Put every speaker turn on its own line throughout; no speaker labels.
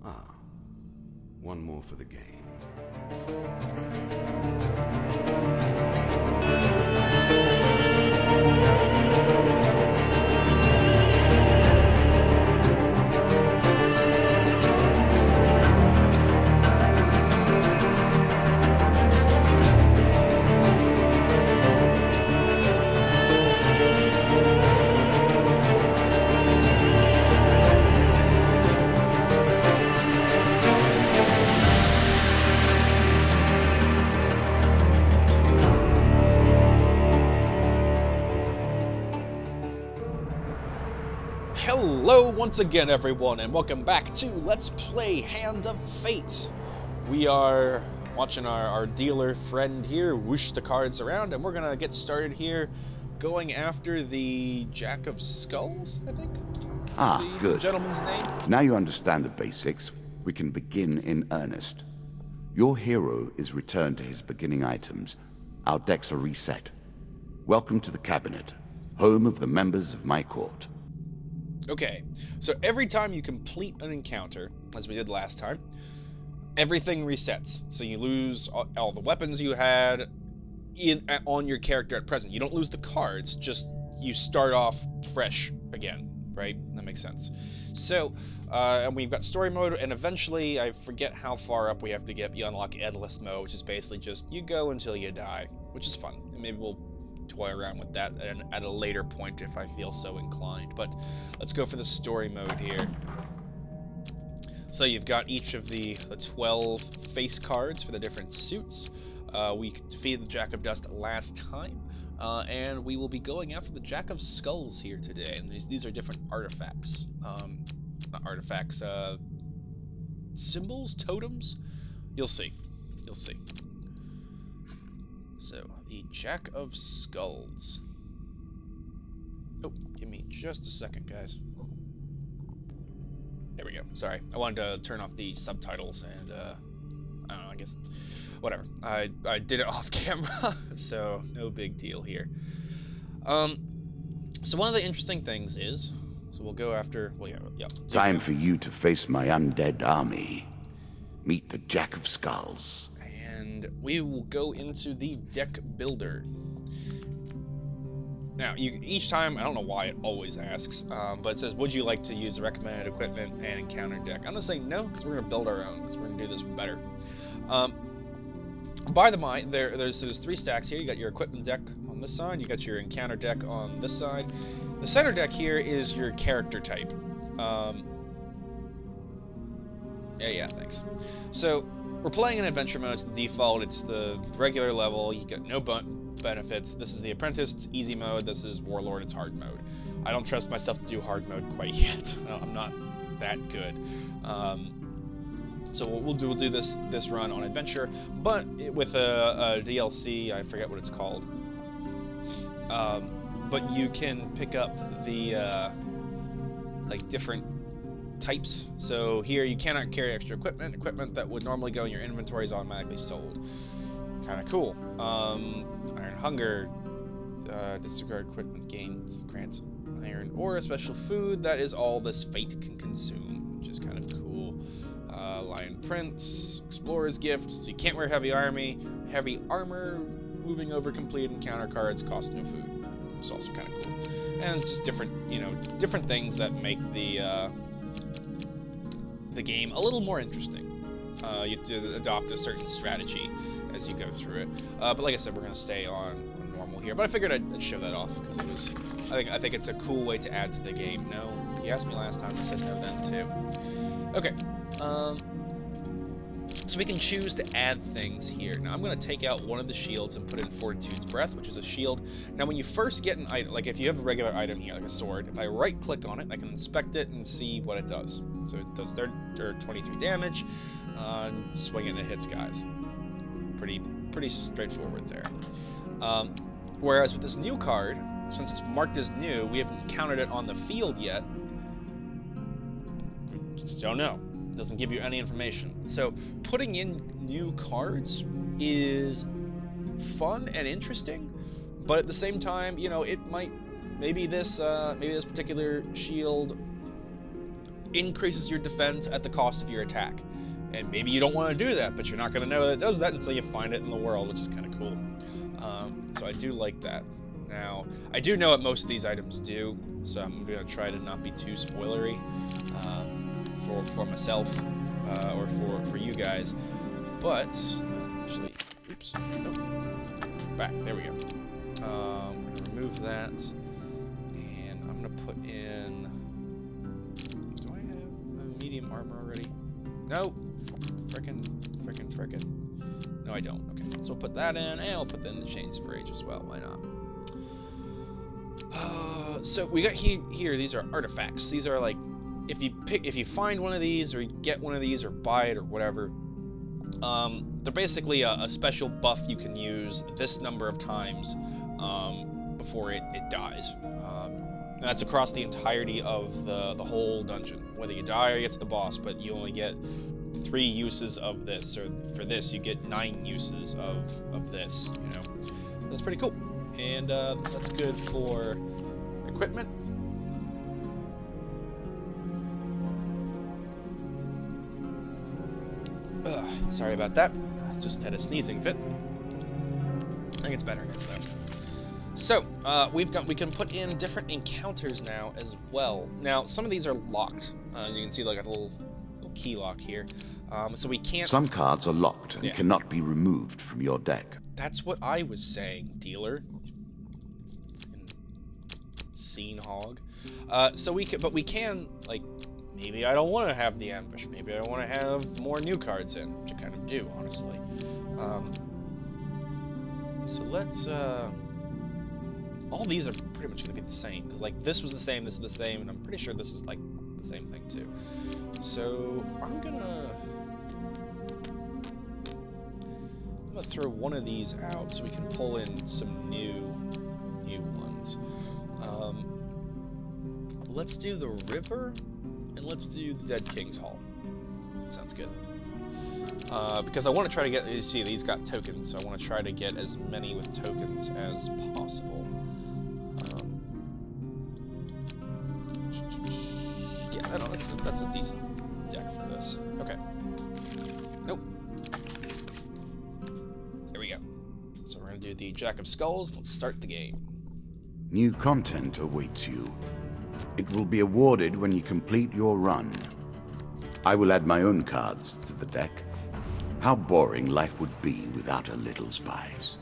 Ah, one more for the game.
Hello once again, everyone, and welcome back to Let's Play Hand of Fate. We are watching our dealer friend here whoosh the cards around, and we're gonna get started here going after the Jack of Skulls, I think?
Good.
The gentleman's name?
Now you understand the basics, we can begin in earnest. Your hero is returned to his beginning items. Our decks are reset. Welcome to the cabinet, home of the members of my court.
Okay, so every time you complete an encounter, as we did last time, everything resets. So you lose all the weapons you had on your character at present. You don't lose the cards, just you start off fresh again, right? That makes sense. So, and we've got story mode, and eventually, I forget how far up we have to get, you unlock endless mode, which is basically just you go until you die, which is fun. And maybe we'll toy around with that at a later point if I feel so inclined. But let's go for the story mode here. So you've got each of the 12 face cards for the different suits. We defeated the Jack of Dust last time, and we will be going after the Jack of Skulls here today. And these are different artifacts. Not artifacts, symbols, totems? You'll see. You'll see. So, the Jack of Skulls. Oh, give me just a second, guys. There we go. Sorry. I wanted to turn off the subtitles and, I don't know, I guess, whatever. I did it off camera, so no big deal here. So one of the interesting things is, so we'll go after, well, yeah.
Time for you to face my undead army. Meet the Jack of Skulls.
And we will go into the deck builder. Now, each time, I don't know why it always asks, but it says, would you like to use recommended equipment and encounter deck? I'm going to say no, because we're going to build our own, because we're going to do this better. By the by, there's 3 stacks here. You got your equipment deck on this side, you got your encounter deck on this side. The center deck here is your character type. Yeah, thanks. So, we're playing in adventure mode. It's the default. It's the regular level. You get no benefits. This is the apprentice. It's easy mode. This is warlord. It's hard mode. I don't trust myself to do hard mode quite yet. I'm not that good. So we'll do this run on adventure, but with a DLC. I forget what it's called. But you can pick up the like different types. So here you cannot carry extra equipment. Equipment that would normally go in your inventory is automatically sold. Kind of cool. Iron Hunger, disregard equipment gains, grants iron or a special food. That is all this fate can consume, which is kind of cool. Lion Prince, Explorer's Gift. So you can't wear heavy armor. Moving over completed encounter cards cost no food. It's also kind of cool. And it's just different things that make the game a little more interesting. You have to adopt a certain strategy as you go through it. But like I said, we're going to stay on normal here. But I figured I'd show that off because I think it's a cool way to add to the game. No, you asked me last time. I said no then too. Okay. So we can choose to add things here. Now I'm going to take out one of the shields and put in Fortitude's Breath, which is a shield. Now when you first get an item, like if you have a regular item here, like a sword, if I right-click on it, I can inspect it and see what it does. So it does 23 damage, swing it and it hits guys. Pretty straightforward there. Whereas with this new card, since it's marked as new, we haven't encountered it on the field yet. Just don't know. It doesn't give you any information. So putting in new cards is fun and interesting, but at the same time, it might maybe this particular shield increases your defense at the cost of your attack. And maybe you don't want to do that, but you're not going to know that it does that until you find it in the world, which is kind of cool. So I do like that. Now, I do know what most of these items do, so I'm going to try to not be too spoilery for myself or for you guys. But, actually, oops, nope. Back, there we go. I'm going to remove that, and I'm going to put in... Do I have medium armor already? No. Frickin'. No, I don't. Okay, so we'll put that in, and I'll put in the Chains of Rage as well. Why not? So we got here. These are artifacts. These are like, if you find one of these, or you get one of these, or buy it, or whatever. They're basically a special buff you can use this number of times before it dies. And that's across the entirety of the whole dungeon. Whether you die or you get to the boss, but you only get 3 uses of this, or for this you get 9 uses of this, you know. That's pretty cool. And that's good for equipment. Sorry about that. Just had a sneezing fit. I think it's better now, though. So, we can put in different encounters now as well. Now, some of these are locked. You can see like a little key lock here. So we can't...
Some cards are locked and cannot be removed from your deck.
That's what I was saying, dealer. Scene hog. So we can, like, maybe I don't want to have the ambush. Maybe I want to have more new cards in, which I kind of do, honestly. So let's, all these are pretty much going to be the same, because, like, this was the same, this is the same, and I'm pretty sure this is, like, the same thing, too. So, I'm gonna throw one of these out so we can pull in some new ones. Let's do the river, and let's do the Dead King's Hall. That sounds good. Because I want to try to get, you see, these got tokens, so I want to try to get as many with tokens as possible. Yeah, I don't know, that's a decent deck for this. Okay. Nope. There we go. So we're going to do the Jack of Skulls. Let's start the game.
New content awaits you. It will be awarded when you complete your run. I will add my own cards to the deck. How boring life would be without a little spice.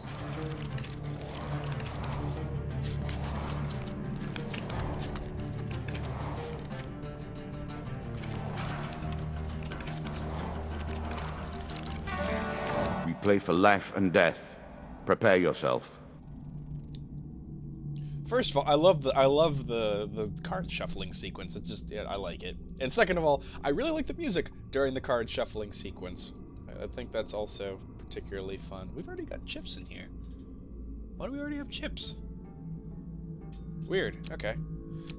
We play for life and death. Prepare yourself.
First of all, I love the card shuffling sequence. It just, I like it. And second of all, I really like the music during the card shuffling sequence. I think that's also particularly fun. We've already got chips in here. Why do we already have chips? Weird. Okay.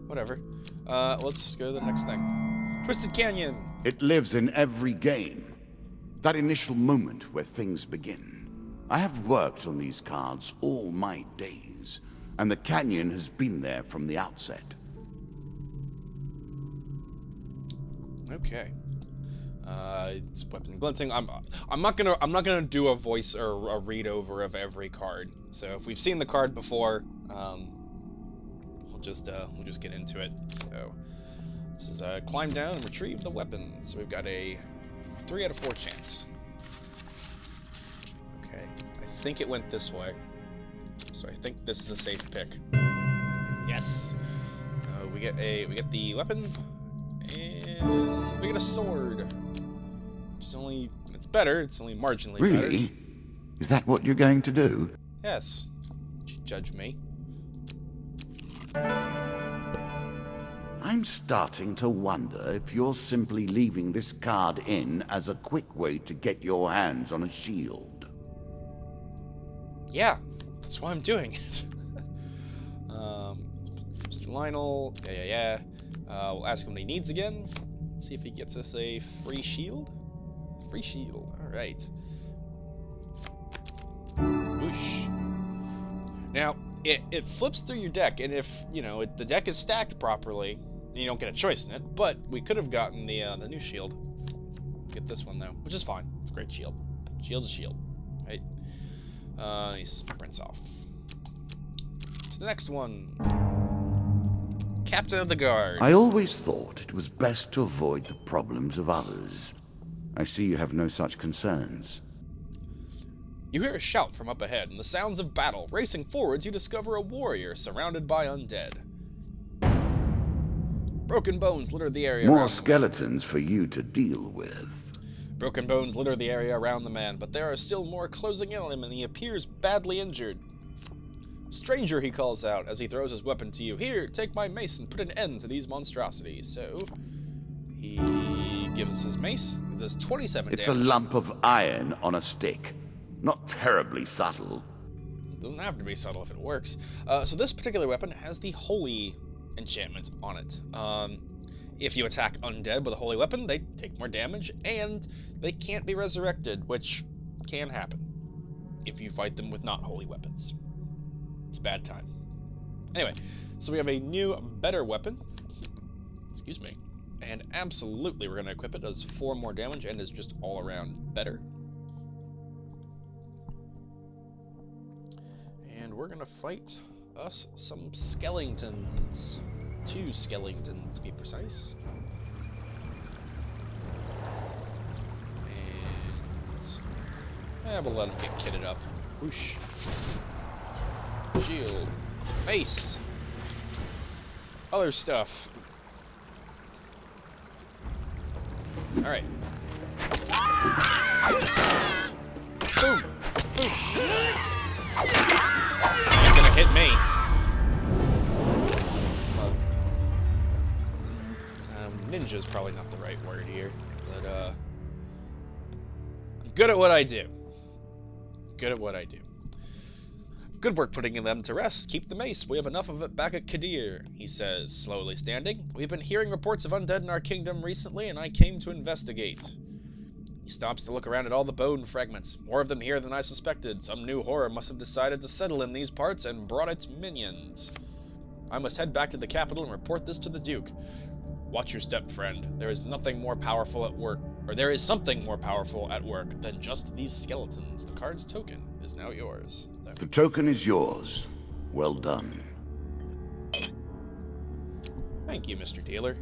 Whatever. Let's go to the next thing. Twisted Canyon.
It lives in every game. That initial moment where things begin. I have worked on these cards all my days, and the canyon has been there from the outset.
Okay. It's weapon glinting. I'm not gonna do a voice or a read over of every card. So if we've seen the card before, we'll just get into it. So this is climb down and retrieve the weapon. So we've got a 3 out of 4 chance. Okay, I think it went this way. So I think this is a safe pick. Yes. We get the weapon, and we get a sword. Which is only, it's better. It's only marginally better.
Really? Is that what you're going to do?
Yes. Judge me.
I'm starting to wonder if you're simply leaving this card in as a quick way to get your hands on a shield.
Yeah, that's why I'm doing it. Mr. Lionel, yeah. We'll ask him what he needs again. See if he gets us a free shield. Free shield, all right. Whoosh. Now, it flips through your deck, and if, the deck is stacked properly, You don't get a choice in it, but we could have gotten the new shield. Get this one though, which is fine. It's a great shield. Shield's a shield, right? He sprints off. So the next one, Captain of the Guard.
I always thought it was best to avoid the problems of others. I see you have no such concerns.
You hear a shout from up ahead, and the sounds of battle. Racing forwards, you discover a warrior surrounded by undead. Broken bones litter the area
More
around
skeletons for you to deal with.
Broken bones litter the area around the man, but there are still more closing in on him, and he appears badly injured. Stranger, he calls out as he throws his weapon to you. Here, take my mace and put an end to these monstrosities. So, he gives us his mace. It does 27
It's
damage.
a lump of iron on a stick. Not terribly subtle.
It doesn't have to be subtle if it works. So this particular weapon has the Holy enchantment on it. If you attack undead with a holy weapon, they take more damage, and they can't be resurrected, which can happen if you fight them with not holy weapons. It's a bad time. Anyway, so we have a new, better weapon. Excuse me. And absolutely we're going to equip it. It does 4 more damage and is just all around better. And we're going to fight us some skeletons. 2 skeletons to be precise. And we'll let them get kitted up. Whoosh. Shield. Mace. Other stuff. Alright. Boom. Boom. It's gonna hit me. Ninja's probably not the right word here, but I'm good at what I do. Good at what I do. Good work putting them to rest. Keep the mace. We have enough of it back at Kadir, he says, slowly standing. We've been hearing reports of undead in our kingdom recently, and I came to investigate. He stops to look around at all the bone fragments. More of them here than I suspected. Some new horror must have decided to settle in these parts and brought its minions. I must head back to the capital and report this to the Duke. Watch your step, friend. There is nothing more powerful at work, or there is something more powerful at work than just these skeletons. The card's token is now yours. There.
The token is yours. Well done.
Thank you, Mr. Dealer.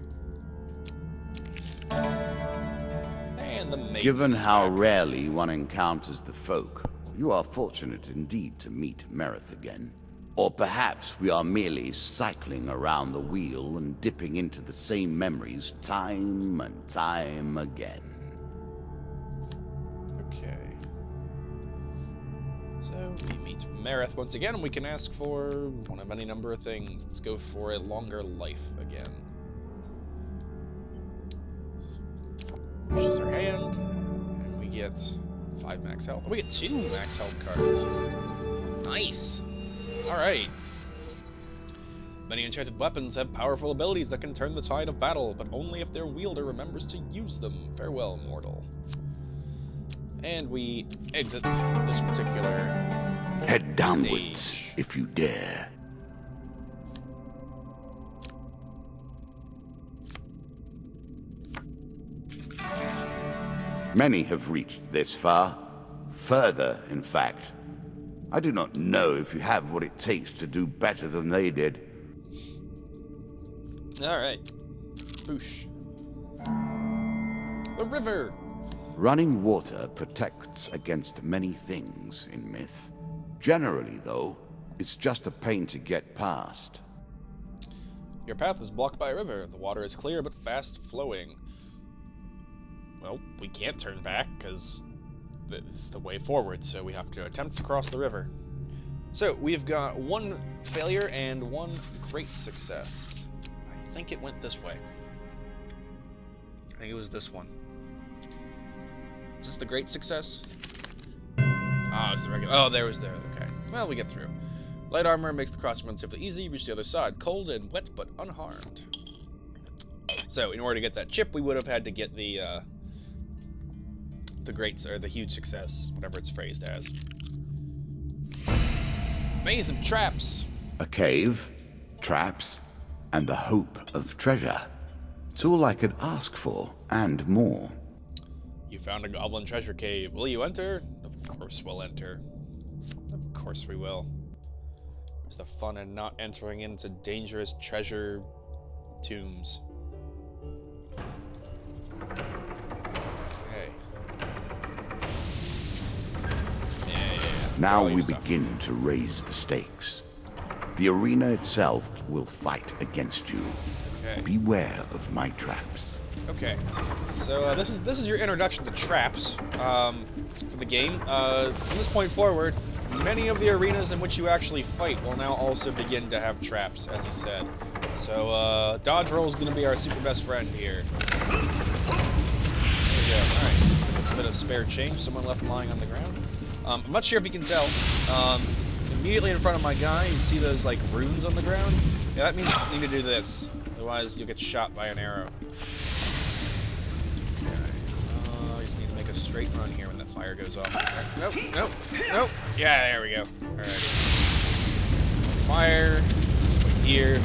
And the maiden.
Given how
back.
rarely one encounters the folk, you are fortunate indeed to meet Merith again. Or perhaps we are merely cycling around the wheel and dipping into the same memories time and time again.
Okay. So we meet Merith once again, and we can ask for one of any number of things. Let's go for a longer life again. Pushes her hand, and we get 5 max health. Oh, we get 2 max health cards. Nice. Alright. Many enchanted weapons have powerful abilities that can turn the tide of battle, but only if their wielder remembers to use them. Farewell, mortal. And we exit this particular
Head downwards,
stage.
if you dare. Many have reached this far. Further, in fact. I do not know if you have what it takes to do better than they did.
Alright. Boosh. The river!
Running water protects against many things in myth. Generally, though, it's just a pain to get past.
Your path is blocked by a river. The water is clear but fast flowing. Well, we can't turn back because it's the way forward, so we have to attempt to cross the river. So we've got 1 failure and 1 great success. I think it went this way. I think it was this one. Is this the great success? Ah, it's the regular. Oh, there was there. Okay. Well, we get through. Light armor makes the crossing relatively easy. Reach the other side. Cold and wet, but unharmed. So, in order to get that chip, we would have had to get the great, or the huge success, whatever it's phrased as. Maze of traps.
A cave, traps. and the hope of treasure. It's all I could ask for, and more.
You found a goblin treasure cave. Will you enter? Of course we'll enter. Of course we will. Where's the fun in not entering into dangerous treasure tombs? Okay. Yeah.
Now
All
we
your stuff.
begin to raise the stakes. The arena itself will fight against you.
Okay.
Beware of my traps.
Okay, so this is your introduction to traps for the game. From this point forward, many of the arenas in which you actually fight will now also begin to have traps, as he said. So dodge roll is going to be our super best friend here. There we go. All right, a bit of spare change. Someone left lying on the ground. I'm not sure if you can tell. Immediately in front of my guy, you see those like runes on the ground. Yeah, that means you need to do this. Otherwise, you'll get shot by an arrow. A straight run here when the fire goes off. Nope, nope, nope. Yeah, there we go. Alrighty. Fire. Just wait here.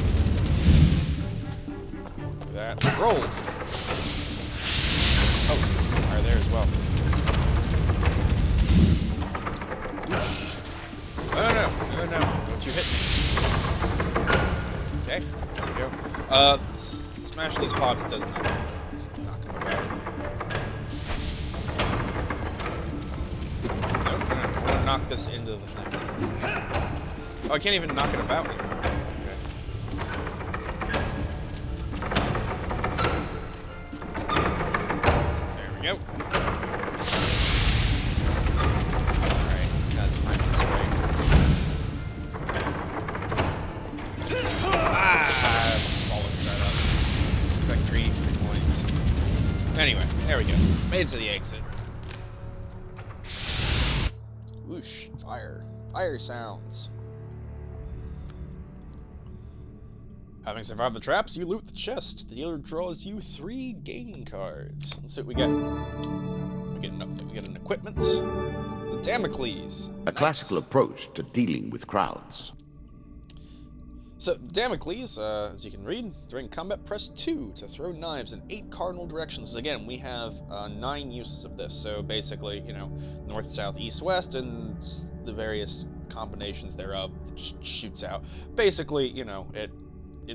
Do that. Roll. Oh, fire there as well. No. Don't you hit me. Okay, there we go. Smash these pots does nothing. Just knock them about. Knock this into the thing. Oh, I can't even knock it about anymore. Okay. There we go. Alright, that's my spray. Bollocks that up. Got 3 points. Anyway, there we go. Made it to the exit. Whoosh, fire sounds. Having survived the traps, you loot the chest. The dealer draws you 3 game cards. Let's see what we get. We get an equipment. The Damocles.
A classical approach to dealing with crowds.
So, Damocles, as you can read, during combat press 2 to throw knives in 8 cardinal directions. Again, we have 9 uses of this, so basically, you know, north, south, east, west, and the various combinations thereof. It just shoots out. Basically, you know, it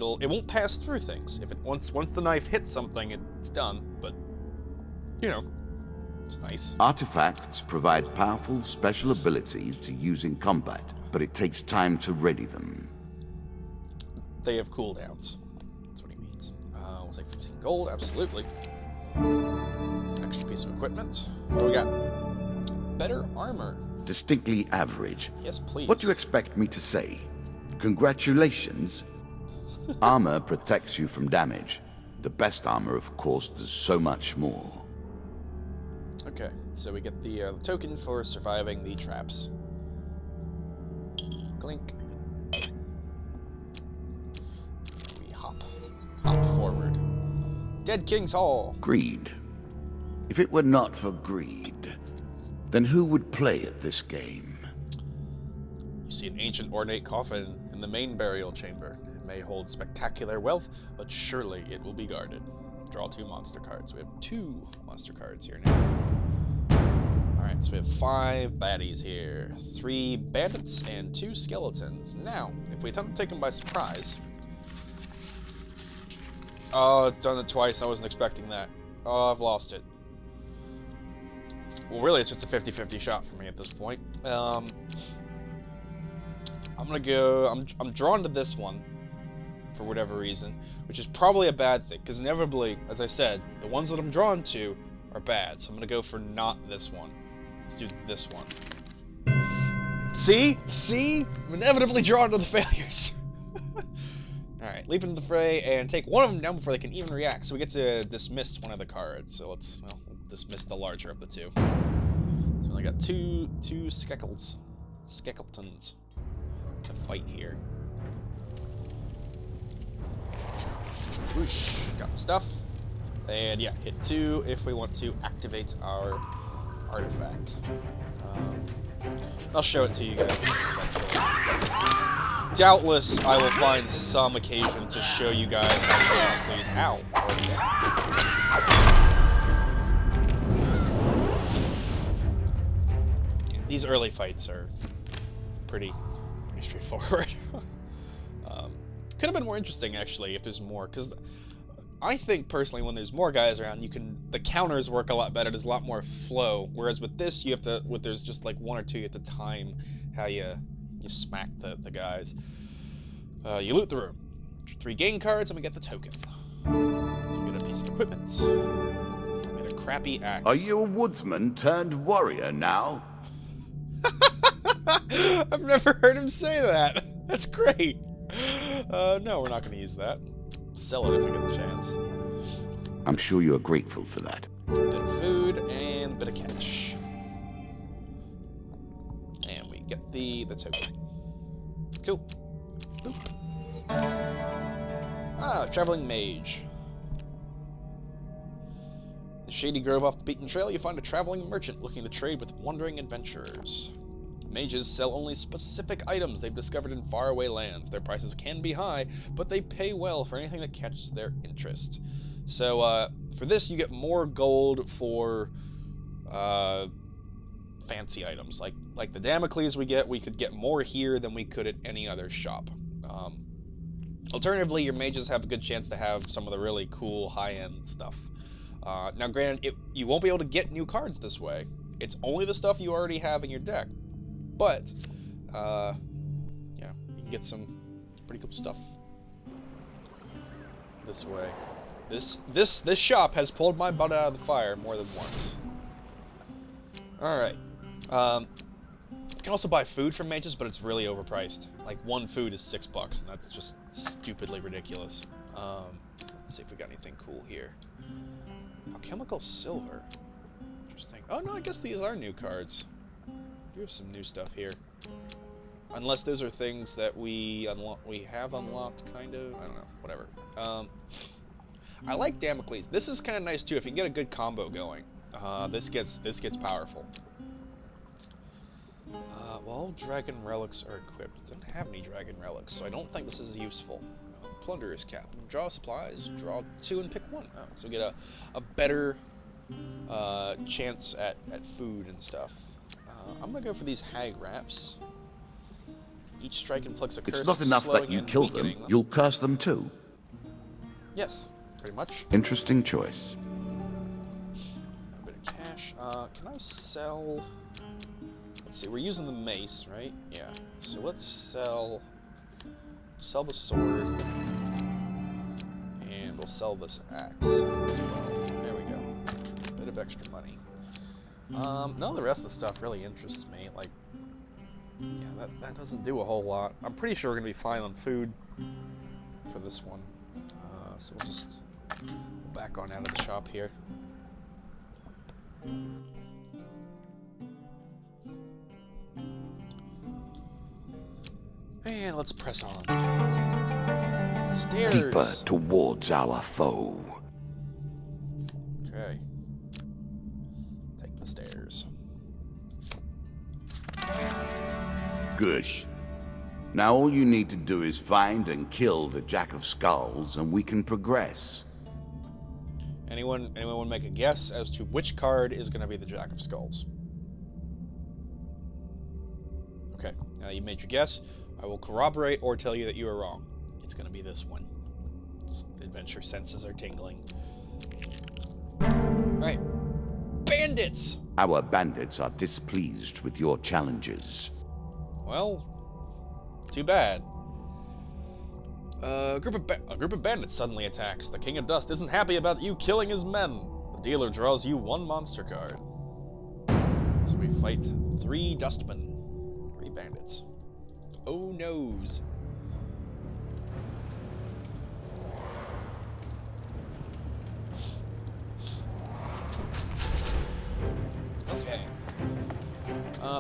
won't pass through things. If it once the knife hits something, it's done. But, you know, it's nice.
Artifacts provide powerful special abilities to use in combat, but it takes time to ready them.
They have cooldowns. That's what he means. We'll take 15 gold, absolutely. Extra piece of equipment. What do we got? Better armor.
Distinctly average.
Yes, please.
What do you expect me to say? Congratulations? Armor protects you from damage. The best armor, of course, does so much more.
Okay, so we get the token for surviving the traps. Clink. Hop forward. Dead King's Hall.
Greed. If it were not for greed, then who would play at this game?
You see an ancient ornate coffin in the main burial chamber. It may hold spectacular wealth, but surely it will be guarded. Draw 2 monster cards. We have 2 monster cards here now. Alright, so we have 5 baddies here. 3 bandits and 2 skeletons. Now, if we attempt to take them by surprise... Oh, it's done it twice. I wasn't expecting that. Oh, I've lost it. Well, really, it's just a 50-50 shot for me at this point. I'm gonna go... I'm drawn to this one, for whatever reason, which is probably a bad thing, because inevitably, as I said, the ones that I'm drawn to are bad, so I'm gonna go for not this one. Let's do this one. See? See? I'm inevitably drawn to the failures. Alright, leap into the fray and take one of them down before they can even react. So we get to dismiss one of the cards. So let's, well, we'll dismiss the larger of the 2. So we only got two skeletons to fight here. Whoosh, got the stuff. And yeah, hit 2 if we want to activate our artifact. I'll show it to you guys eventually. doubtless I will find some occasion to show you guys how Damocles works. Yeah, these early fights are pretty straightforward. Could have been more interesting actually if there's more, because I think personally when there's more guys around, the counters work a lot better. There's a lot more flow. Whereas with this, you have to, there's just like one or two, you have to time how you smack the guys. You loot the room. 3 game cards and we get the token. We get a piece of equipment. We get a crappy axe.
Are you a woodsman turned warrior now?
I've never heard him say that. That's great. No, we're not going to use that. Sell it if we get the chance.
I'm sure you are grateful for that.
Bit of food and a bit of cash. And we get the token. Cool. Boop. Ah, traveling mage. In the shady grove off the beaten trail, you find a traveling merchant looking to trade with wandering adventurers. Mages sell only specific items they've discovered in faraway lands. Their prices can be high, but they pay well for anything that catches their interest. So, for this, you get more gold for fancy items. Like the Damocles we could get more here than we could at any other shop. Alternatively, your mages have a good chance to have some of the really cool high-end stuff. Now, granted, you won't be able to get new cards this way. It's only the stuff you already have in your deck. But, yeah, you can get some pretty cool stuff this way. This shop has pulled my butt out of the fire more than once. Alright. You can also buy food from mages, but it's really overpriced. Like, one food is $6, and that's just stupidly ridiculous. Let's see if we got anything cool here. Alchemical silver. Interesting. Oh, no, I guess these are new cards. We have some new stuff here. Unless those are things that we have unlocked, kind of. I don't know. Whatever. I like Damocles. This is kind of nice too. If you can get a good combo going, this gets powerful. Well, all dragon relics are equipped. It doesn't have any dragon relics, so I don't think this is useful. Plunderer's cap. Draw supplies. Draw 2 and pick 1. Oh, so we get a better chance at food and stuff. I'm gonna go for these hag wraps. Each strike inflicts a curse.
It's not enough that you kill them, you'll curse them too.
Yes, pretty much.
Interesting choice.
A bit of cash. Can I sell... Let's see, we're using the mace, right? Yeah. So let's sell the sword. And we'll sell this axe as well. There we go. A bit of extra money. None of the rest of the stuff really interests me. Like, yeah, that doesn't do a whole lot. I'm pretty sure we're gonna be fine on food for this one. So we'll just go back on out of the shop here. And let's press on. Stairs.
Deeper towards our foe.
Okay. Take the stairs.
Good. Now all you need to do is find and kill the Jack of Skulls, and we can progress.
Anyone want to make a guess as to which card is going to be the Jack of Skulls? Okay, now you made your guess. I will corroborate or tell you that you are wrong. It's going to be this one. The adventure senses are tingling. Alright. Bandits!
Our bandits are displeased with your challenges.
Well, too bad. A group of bandits suddenly attacks. The King of Dust isn't happy about you killing his men. The dealer draws you 1 monster card. So we fight 3 dustmen. 3 bandits. Oh noes. Okay.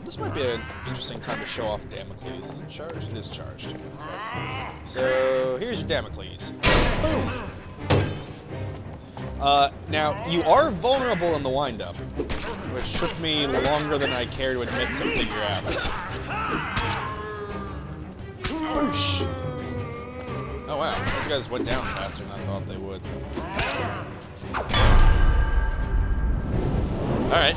This might be an interesting time to show off Damocles. Is it charged? It is charged. So, here's your Damocles. Boom! Now, you are vulnerable in the wind-up, which took me longer than I care to admit to figure out. Whoosh. Oh wow, those guys went down faster than I thought they would. Alright.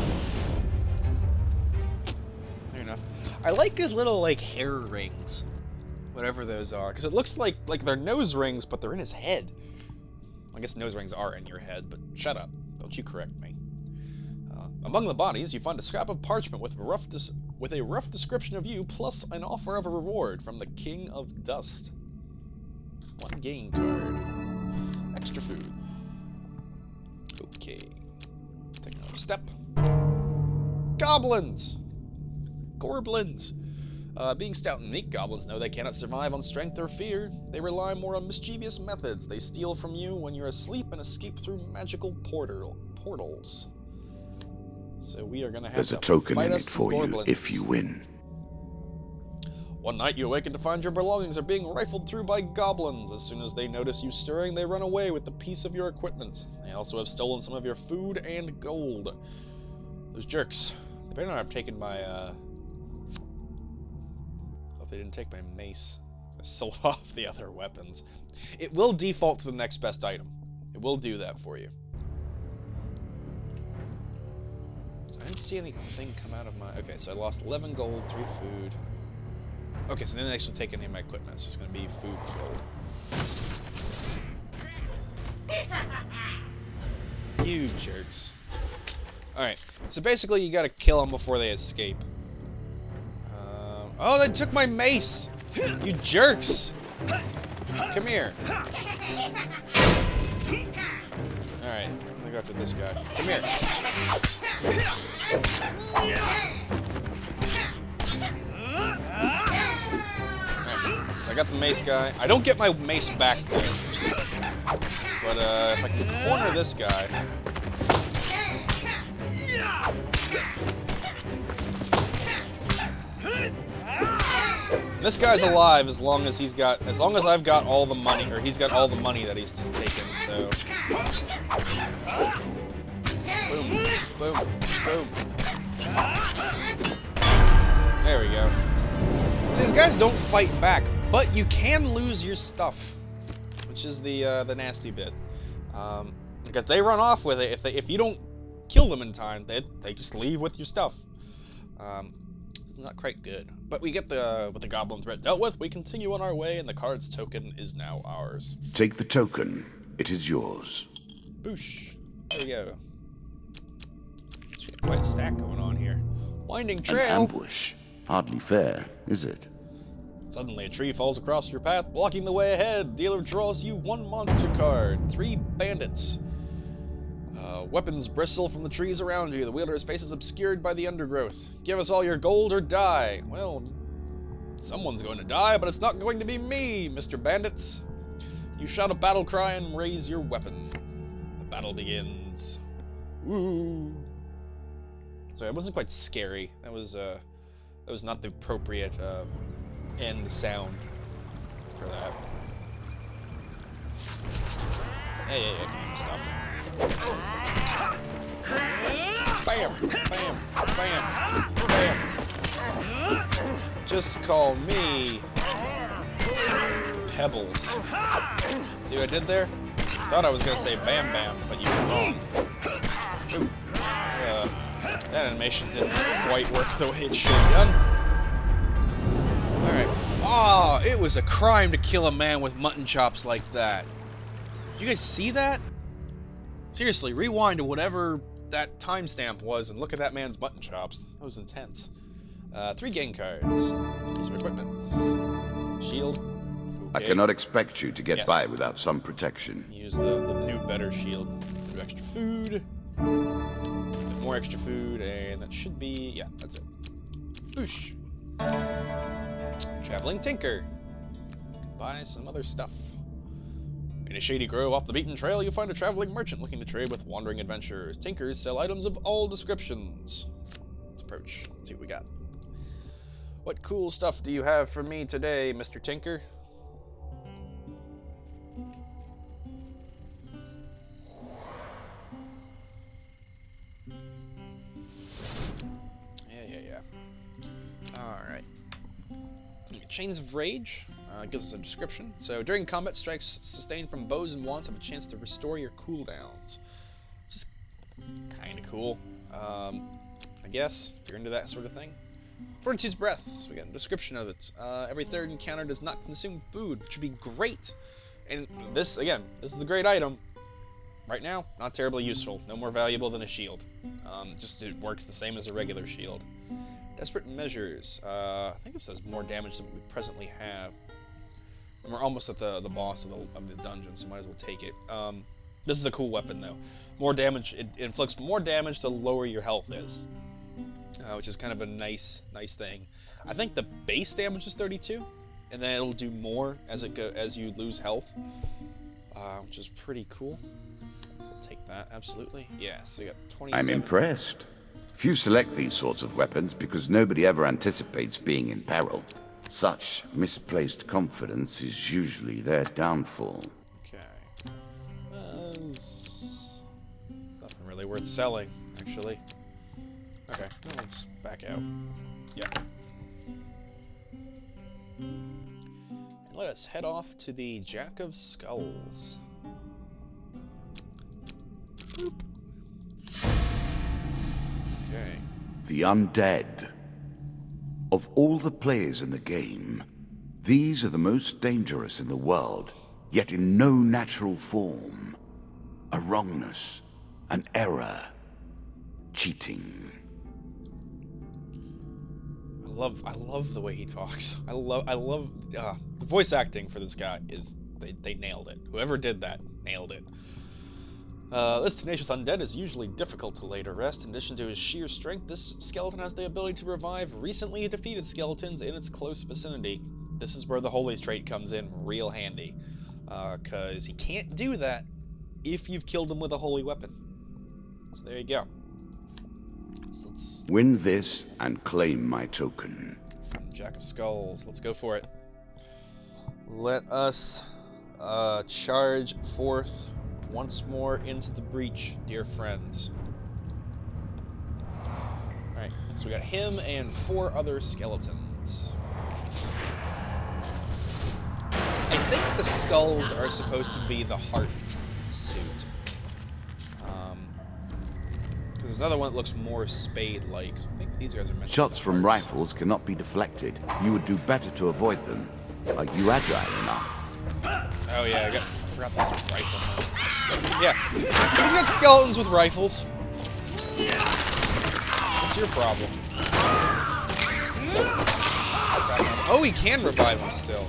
Fair enough. I like his little, like, hair rings. Whatever those are. Because it looks like they're nose rings, but they're in his head. I guess nose rings are in your head, but shut up. Don't you correct me. Among the bodies, you find a scrap of parchment with a rough description of you, plus an offer of a reward from the King of Dust. 1 game card. Extra food. Okay. Take another step. Goblins! Gorblins! Being stout and meek, goblins know they cannot survive on strength or fear. They rely more on mischievous methods. They steal from you when you're asleep and escape through magical portals. So we are gonna have
There's a token in it for you if you win.
One night you awaken to find your belongings are being rifled through by goblins. As soon as they notice you stirring, they run away with the piece of your equipment. They also have stolen some of your food and gold. Those jerks. They better not have taken my, hope they didn't take my mace. I sold off the other weapons. It will default to the next best item. It will do that for you. So I didn't see anything come out of my... Okay, so I lost 11 gold, 3 food. Okay, so they didn't actually take any of my equipment. It's just going to be food and gold. You jerks. Alright, so basically you gotta kill them before they escape. Oh, they took my mace! You jerks! Come here. Alright, I'm gonna go after this guy. Come here. Right, so I got the mace guy. I don't get my mace back though. But if I can corner this guy... This guy's alive as long as I've got all the money, or he's got all the money that he's just taken, so. Boom, boom, boom. There we go. These guys don't fight back, but you can lose your stuff, which is the nasty bit. Like if they run off with it, if you don't kill them in time, they just leave with your stuff. It's not quite good. But we get with the goblin threat dealt with, we continue on our way, and the card's token is now ours.
Take the token. It is yours.
Boosh. There we go. Quite a stack going on here. Winding trail.
An ambush. Hardly fair, is it?
Suddenly a tree falls across your path, blocking the way ahead. Dealer draws you 1 monster card. 3 bandits. Weapons bristle from the trees around you. The wielder's face is obscured by the undergrowth. Give us all your gold or die. Well, someone's going to die, but it's not going to be me, Mr. Bandits. You shout a battle cry and raise your weapon. The battle begins. Woo! So it wasn't quite scary. That was not the appropriate end sound for that. Yeah, come on, stop. Bam! Bam! Bam! Bam! Just call me Pebbles. See what I did there? Thought I was gonna say Bam Bam, but you were wrong. Ooh. That animation didn't quite work the way it should have done. Alright. Oh, it was a crime to kill a man with mutton chops like that. Did you guys see that? Seriously, rewind to whatever that timestamp was and look at that man's mutton chops. That was intense. 3 game cards. Piece of equipment. Shield. Okay.
I cannot expect you to get by without some protection.
Use the new better shield. Do extra food. More extra food, and that should be... yeah, that's it. Boosh. Traveling Tinker. Buy some other stuff. In a shady grove off the beaten trail, you'll find a traveling merchant looking to trade with wandering adventurers. Tinkers sell items of all descriptions. Let's approach. Let's see what we got. What cool stuff do you have for me today, Mr. Tinker? Yeah. Alright. Chains of Rage. It gives us a description. So during combat, strikes sustained from bows and wands have a chance to restore your cooldowns. Just kind of cool, I guess, if you're into that sort of thing. Fortitude's Breath, so we got a description of it. Every third encounter does not consume food, which would be great. And this, again, this is a great item. Right now, not terribly useful. No more valuable than a shield. Just it works the same as a regular shield. Desperate Measures. I think it says more damage than we presently have. And we're almost at the boss of the dungeon, so might as well take it. This is a cool weapon, though. More damage. It inflicts more damage the lower your health is, which is kind of a nice thing. I think the base damage is 32, and then it'll do more as you lose health, which is pretty cool. We'll take that, absolutely. Yeah. So you got 27.
I'm impressed. Few select these sorts of weapons because nobody ever anticipates being in peril. Such misplaced confidence is usually their downfall.
Okay. Nothing really worth selling, actually. Okay, well, let's back out. Yeah. And let us head off to the Jack of Skulls. Boop. Okay.
The undead. Of all the players in the game, these are the most dangerous in the world, yet in no natural form. A wrongness, an error, cheating.
I love the way he talks. I love the voice acting for this guy is they nailed it. Whoever did that nailed it. This tenacious undead is usually difficult to lay to rest. In addition to his sheer strength, this skeleton has the ability to revive recently defeated skeletons in its close vicinity. This is where the holy trait comes in real handy, because he can't do that if you've killed him with a holy weapon. So there you go. So let's
Win this and claim my token.
Jack of Skulls. Let's go for it. Let us charge forth once more into the breach, dear friends. Alright, so we got him and 4 other skeletons. I think the skulls are supposed to be the heart suit. Because there's another one that looks more spade-like. I think these guys are meant
Shots
to be
from
the hearts.
rifles cannot be deflected. You would do better to avoid them. Are you agile enough?
Oh yeah, I forgot this was rifle. Yeah, we got skeletons with rifles. What's your problem? Oh, he can revive him still.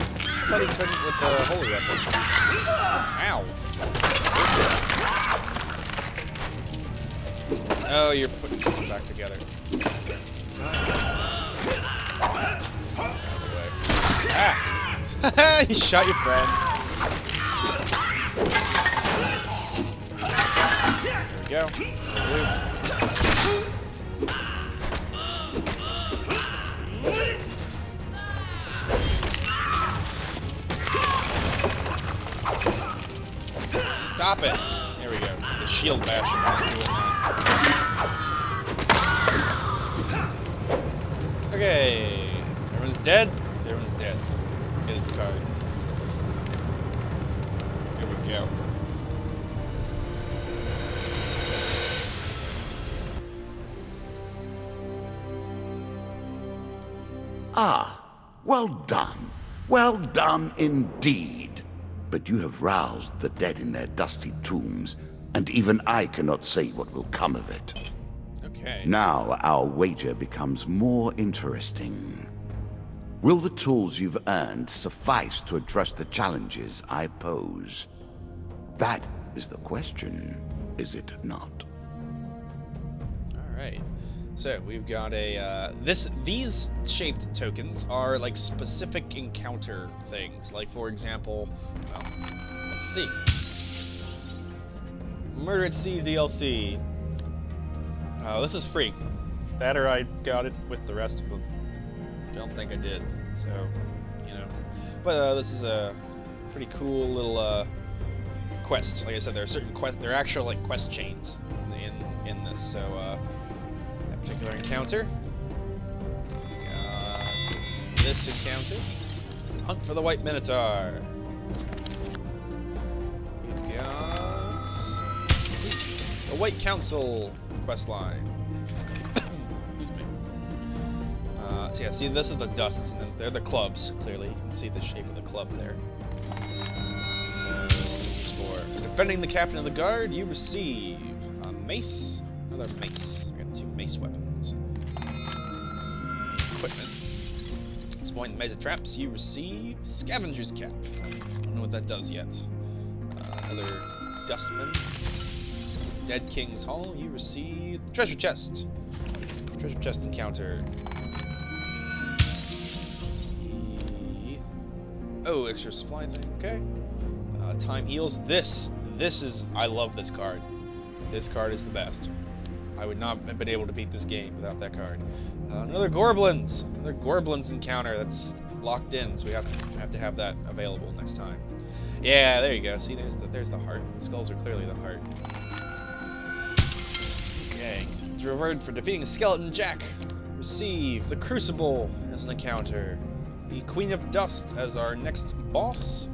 I thought he couldn't with the holy weapon. Ow. Oh, you're putting them back together. Ah! You shot your friend. There we go. Stop it. There we go. The shield basher is doing that. Okay. Everyone's dead? Everyone's dead. Let's get his card. Here we go.
Ah, well done. Well done indeed. But you have roused the dead in their dusty tombs, and even I cannot say what will come of it.
Okay.
Now our wager becomes more interesting. Will the tools you've earned suffice to address the challenges I pose? That is the question, is it not?
Alright. So we've got a these shaped tokens are like specific encounter things. Like for example, well, let's see. Murder at Sea DLC. This is free. That or I got it with the rest of them. I don't think I did. So, you know. But this is a pretty cool little quest. Like I said, there are certain quests. There are actual like quest chains in this. So. Particular encounter. this encounter. Hunt for the White Minotaur. We've got the White Council questline. Excuse me. So yeah, see, this is the dusts, and they're the clubs. Clearly, you can see the shape of the club there. So, for defending the captain of the guard, you receive a mace, another mace. We got 2 mace weapons. Equipment. Exploiting the Mesa traps, you receive Scavenger's Cap. I don't know what that does yet. Another Dustman. Dead King's Hall, you receive the Treasure Chest. Treasure Chest encounter. Oh, extra supply thing, okay. Time heals. This is, I love this card. This card is the best. I would not have been able to beat this game without that card. Another Gorblins encounter that's locked in, so we have to have that available next time. Yeah, there you go. See, there's the heart. The skulls are clearly the heart. Okay, it's rewarded for defeating Skeleton Jack. Receive the Crucible as an encounter, the Queen of Dust as our next boss,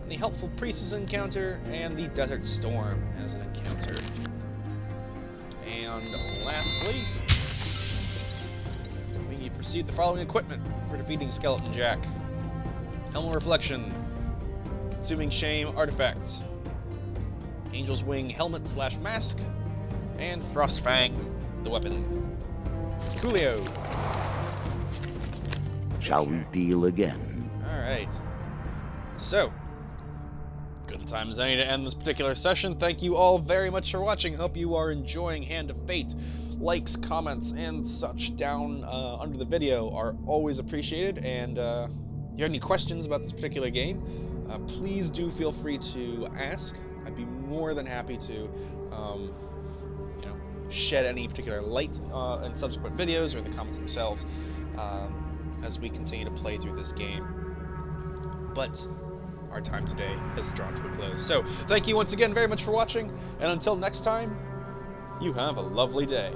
the Helpful Priestess encounter, and the Desert Storm as an encounter. And lastly, we proceed the following equipment for defeating Skeleton Jack: Helm of Reflection, Consuming Shame Artifact, Angel's Wing Helmet / Mask, and Frostfang, the weapon. Coolio.
Shall we deal again?
Alright. So, good time as any to end this particular session. Thank you all very much for watching. Hope you are enjoying Hand of Fate. Likes, comments, and such down under the video are always appreciated. And if you have any questions about this particular game, please do feel free to ask. I'd be more than happy to shed any particular light in subsequent videos or in the comments themselves as we continue to play through this game. But our time today has drawn to a close. So thank you once again very much for watching, and until next time, you have a lovely day.